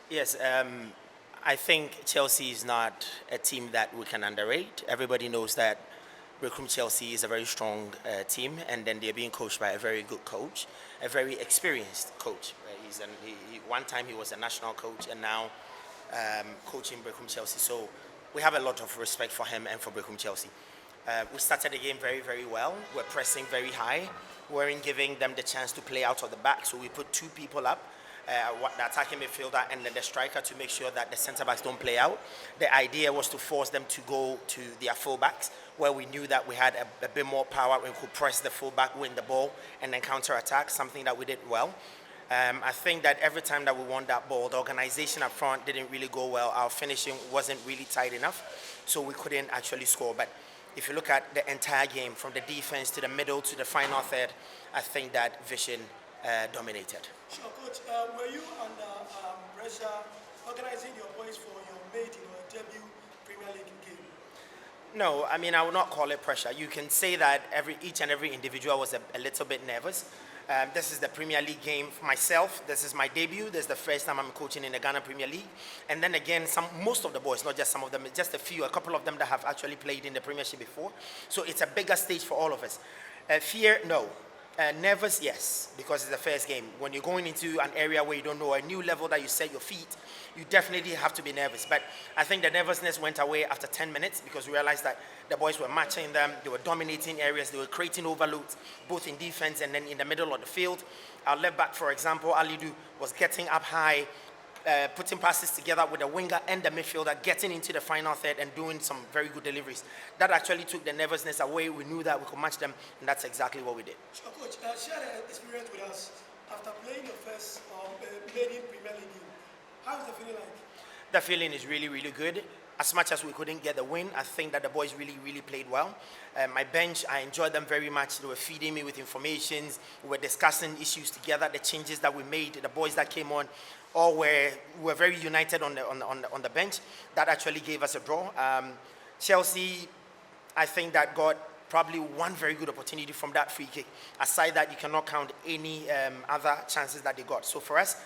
Yes, I think Chelsea is not a team that we can underrate. Everybody knows that Berekum Chelsea is a very strong team, and then they're being coached by a very good coach, a very experienced coach. One time he was a national coach, and now coaching Berekum Chelsea. So we have a lot of respect for him and for Berekum Chelsea. We started the game very, very well. We're pressing very high. We weren't giving them the chance to play out of the back, so we put two people up, the attacking midfielder and then the striker, to make sure that the centre backs don't play out. The idea was to force them to go to their full backs, where we knew that we had a bit more power and could press the full back, win the ball, and then counter attack, something that we did well. I think that every time that we won that ball, the organization up front didn't really go well. Our finishing wasn't really tight enough, so we couldn't actually score. But if you look at the entire game, from the defense to the middle to the final third, I think that Vision dominated. Sure, Coach. Were you under pressure organizing your boys for your mate in your debut Premier League game? No, I mean, I would not call it pressure. You can say that each and every individual was a little bit nervous. This is the Premier League game for myself. This is my debut. This is the first time I'm coaching in the Ghana Premier League. And then again, most of the boys, not just some of them, just a couple of them that have actually played in the Premiership before. So it's a bigger stage for all of us. Fear, no. Nervous, yes, because it's the first game. When you're going into an area where you don't know, a new level that you set your feet, you definitely have to be nervous. But I think the nervousness went away after 10 minutes because we realized that the boys were matching them, they were dominating areas, they were creating overloads, both in defense and then in the middle of the field. Our left back, for example, Alidu, was getting up high, putting passes together with the winger and the midfielder, getting into the final third and doing some very good deliveries. That actually took the nervousness away. We knew that we could match them, and that's exactly what we did. Sure, Coach, share the experience with us after playing your first maiden Premier League game. How is the feeling like? The feeling is really, really good. As much as we couldn't get the win, I think that the boys really, really played well. My bench, I enjoyed them very much. They were feeding me with informations. We were discussing issues together, the changes that we made, the boys that came on, all were very united on the bench. That actually gave us a draw. Chelsea, I think that got probably one very good opportunity from that free kick. Aside that, you cannot count any other chances that they got. So for us,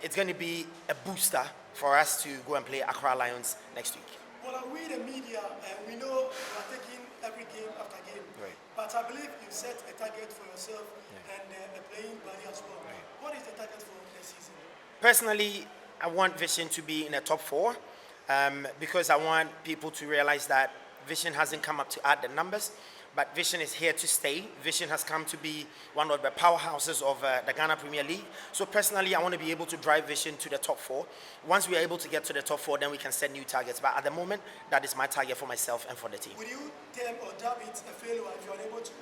it's going to be a booster for us to go and play Accra Lions next week. Well, we the media, we know you are taking every game after game. Right. But I believe you set a target for yourself and a playing body as well. Right. What is the target for next season? Personally, I want Vision to be in the top 4 because I want people to realize that Vision hasn't come up to add the numbers, but Vision is here to stay. Vision has come to be one of the powerhouses of the Ghana Premier League. So personally, I want to be able to drive Vision to the top 4. Once we are able to get to the top 4, then we can set new targets. But at the moment, that is my target for myself and for the team. Will you term or dub it a failure if you are able to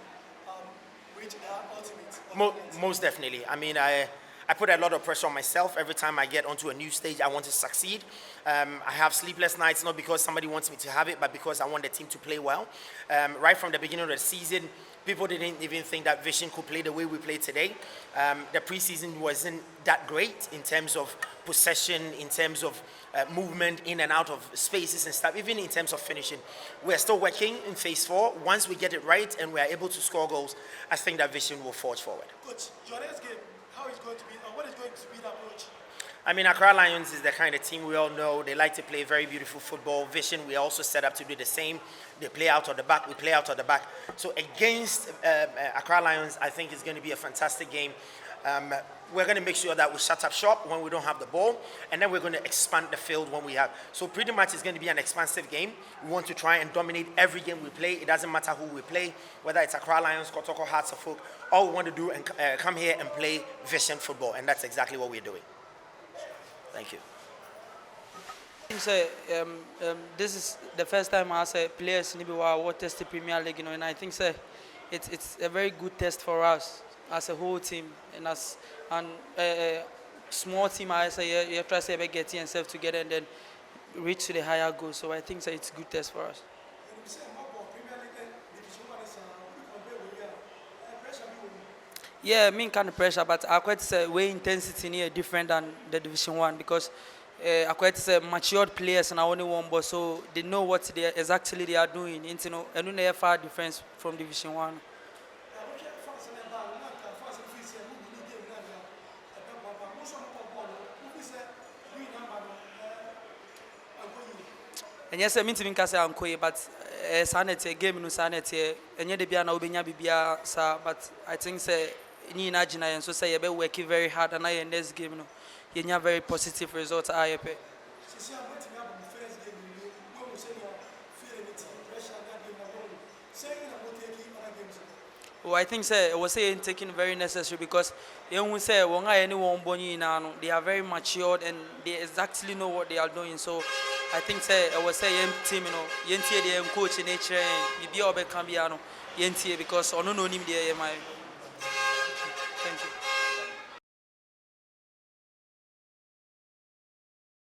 reach the ultimate? Most definitely. I mean, I put a lot of pressure on myself. Every time I get onto a new stage, I want to succeed. I have sleepless nights, not because somebody wants me to have it, but because I want the team to play well. Right from the beginning of the season, people didn't even think that Vision could play the way we play today. The preseason wasn't that great in terms of possession, in terms of movement in and out of spaces and stuff, even in terms of finishing. We're still working in phase 4. Once we get it right and we are able to score goals, I think that Vision will forge forward. Coach, your next game, how is going to be, or what is going to be the approach? I mean, Accra Lions is the kind of team we all know. They like to play very beautiful football. Vision, we also set up to do the same. They play out of the back, we play out of the back. So against Accra Lions, I think it's going to be a fantastic game. We're going to make sure that we shut up shop when we don't have the ball, and then we're going to expand the field when we have. So pretty much it's going to be an expansive game. We want to try and dominate every game we play. It doesn't matter who we play, whether it's Accra Lions, Kotoko, Hearts of Folk. All we want to do is come here and play Vision football, and that's exactly what we're doing. Thank you. So, this is the first time I say players in the test the Premier League, and I think it's a very good test for us as a whole team and as a small team. I say you try to get yourself together and then reach to the higher goal. So I think it's a good test for us. Yeah, I mean kind of pressure, but I quite say way intensity here different than the Division 1 because I quite say matured players and I only one but so they know what they exactly they are doing. You know, and they have far difference from Division 1. And yes, I mean to be Casa and Kwe, but sanity game no sanity, and yet the Biana Obinya Bibia, sir. But I think say ni Najina and so say you be working very hard and I in this game no. You have very positive results I pay. Since you are waiting up on the first game, when we say you are feeling it, pressure that game, saying that we'll take other games. Well, I think say it was saying taking very necessary because you will say when I anyone born now, they are very matured and they exactly know what they are doing. So I think say I was saying team, yentie the coach in nature and be obe cambiano, yentie because ono no nim the my.